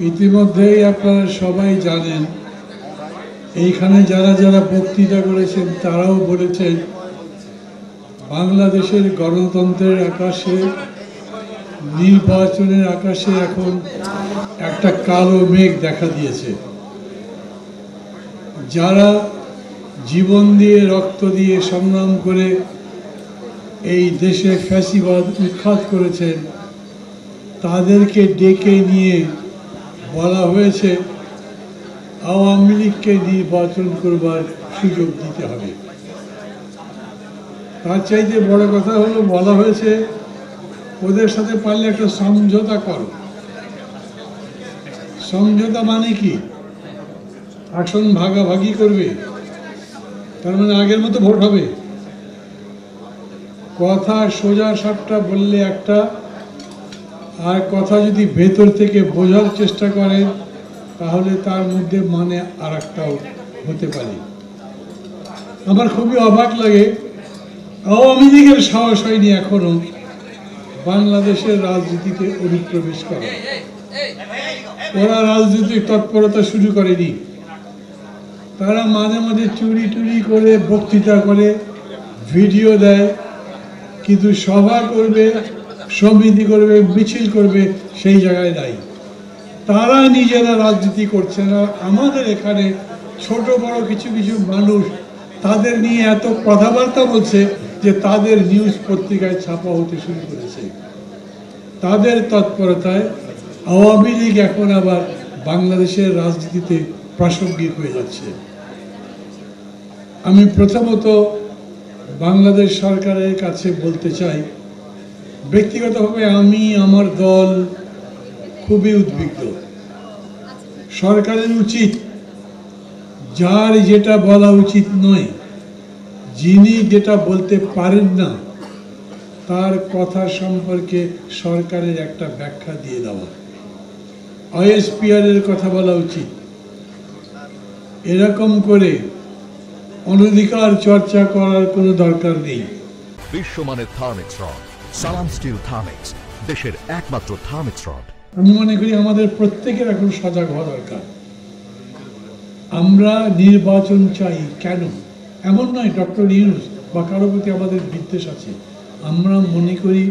ইতিমধ্যেই আপনারা সবাই জানেন, এইখানে যারা যারা বক্তৃতা করেছেন তারাও বলেছেন বাংলাদেশের গণতন্ত্রের আকাশে, নির্বাচনের আকাশে এখন একটা কালো মেঘ দেখা দিয়েছে। যারা জীবন দিয়ে রক্ত দিয়ে সংগ্রাম করে এই দেশে ফ্যাসিবাদ উৎখাত করেছেন, তাদেরকে ডেকে নিয়ে বলা হয়েছে আওয়ামী লীগকে নির্বাচন করবার সুযোগ দিতে হবে। তার চাইতে বড় কথা হলো বলা হয়েছে ওদের সাথে পারলে একটা সমঝোতা করো। সমঝোতা মানে কি? আসন ভাগাভাগি করবে, তার মানে আগের মতো ভোট হবে। কথা সোজা সাপটা বললে একটা, আর কথা যদি ভেতর থেকে বোঝার চেষ্টা করে তাহলে তার মধ্যে মানে আর একটাও হতে পারে। আমার খুবই অবাক লাগে, আওয়ামী লীগের সাহস হয়নি এখনো বাংলাদেশের রাজনীতিতে অনুপ্রবেশ করা। ওরা রাজনৈতিক তৎপরতা শুরু করেনি। তারা মাঝে মাঝে চুরি টুরি করে বক্তৃতা করে ভিডিও দেয়, কিন্তু সভা করবে, সমিতি করবে, মিছিল করবে সেই জায়গায় নাই। তারা নিজেরা রাজনীতি করছে না। আমাদের এখানে ছোট বড় কিছু কিছু মানুষ তাদের নিয়ে এত কথাবার্তা বলছে যে তাদের নিউজ পত্রিকায় ছাপা হতে শুরু করেছে। তাদের তৎপরতায় আওয়ামী লীগ এখন আবার বাংলাদেশের রাজনীতিতে প্রাসঙ্গিক হয়ে যাচ্ছে। আমি প্রথমত বাংলাদেশ সরকারের কাছে বলতে চাই, ব্যক্তিগতভাবে আমি আমার দল খুবই উদ্বিগ্ন। সরকারের উচিত যার যেটা বলা উচিত নয়, যিনি যেটা বলতে পারেন না, তার কথা সম্পর্কে সরকারের একটা ব্যাখ্যা দিয়ে দেওয়া। আইএসপিআর এর কথা বলা উচিত। এরকম করে অনধিকার চর্চা করার কোনো দরকার নেই। বিশ্বমানের থার্মিক্স রড, সালাম স্টিল থার্মিক্স, দেশের একমাত্র থার্মিক্স রড। আমি মনে করি আমাদের প্রত্যেকের এখন সজাগ হওয়া দরকার। আমরা নির্বাচন চাই কেন? এমন নয় ডক্টর ইউনূস বা কারো প্রতি আমাদের বিদ্বেষ আছে। আমরা মনে করি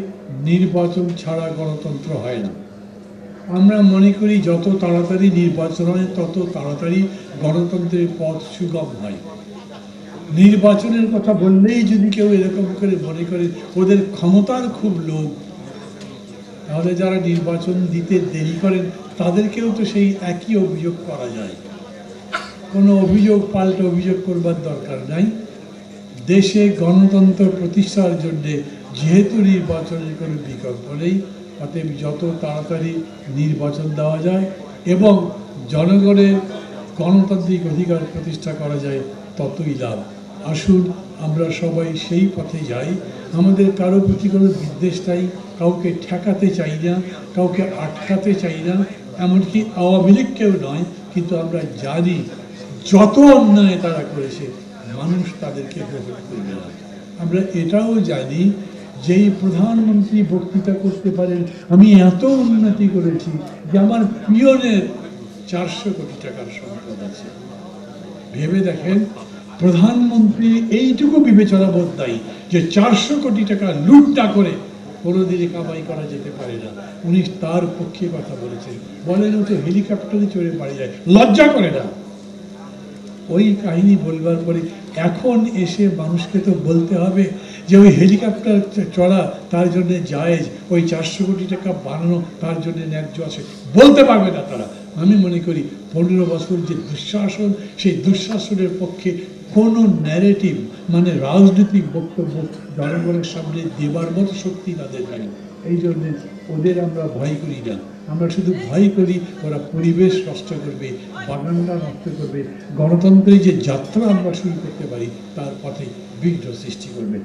নির্বাচন ছাড়া গণতন্ত্র হয় না। আমরা মনে করি যত তাড়াতাড়ি নির্বাচন হয় তত তাড়াতাড়ি গণতন্ত্রের পথ সুগম হয়। নির্বাচনের কথা বললেই যদি কেউ এরকম করে মনে করে ওদের ক্ষমতার খুব লোভ, তাহলে যারা নির্বাচন দিতে দেরি করেন তাদেরকেও তো সেই একই অভিযোগ করা যায়। কোনো অভিযোগ পাল্টে অভিযোগ করবার দরকার নাই। দেশে গণতন্ত্র প্রতিষ্ঠার জন্যে যেহেতু নির্বাচনের কোনো বিকল্প নেই, অতএব যত তাড়াতাড়ি নির্বাচন দেওয়া যায় এবং জনগণের গণতান্ত্রিক অধিকার প্রতিষ্ঠা করা যায় ততই লাভ। আসুন আমরা সবাই সেই পথে যাই। আমাদের কারো প্রতি কোনো বিদ্বেষ নাই, কাউকে ঠেকাতে চাই না, কাউকে আটকাতে চাই না, এমনকি আওয়ামী লীগকেও নয়। কিন্তু আমরা জানি যত অন্যায় তারা করেছে মানুষ তাদেরকে গ্রহণ করবে না। আমরা এটাও জানি যেই প্রধানমন্ত্রী বক্তৃতা করতে পারেন আমি এত উন্নতি করেছি যে আমার পিয়নের 400 কোটি টাকার সম্পদ আছে। ভেবে দেখেন, প্রধানমন্ত্রী এইটুকু বিবেচনা বোধ নাই যে 400 কোটি টাকা লুট না করে কোনোদিনই কামাই করা যেতে পারে না। উনি তার পক্ষে কথা বলেছেন। বলেন ও তো হেলিকপ্টারে চড়ে বাড়ি যায়, লজ্জা করে না? ওই কাহিনী বলবার পরে এখন এসে মানুষকে তো বলতে হবে যে ওই হেলিকপ্টার চড়া তার জন্য জায়েজ, ওই 400 কোটি টাকা বানানো তার জন্য ন্যায্য আছে, বলতে পারবে না তারা। আমি মনে করি 15 বছর যে দুঃশাসন, সেই দুঃশাসনের পক্ষে কোনো ন্যারেটিভ মানে রাজনৈতিক বক্তব্য জনগণের সামনে দেবার মতো শক্তি তাদের নেই। এই জন্যে ওদের আমরা ভয় করি না। আমরা শুধু ভয় করি ওরা পরিবেশ নষ্ট করবে, বাগানটা নষ্ট করবে, গণতন্ত্রের যে যাত্রা আমরা শুরু করতে পারি তার পথে বিঘ্ন সৃষ্টি করবে।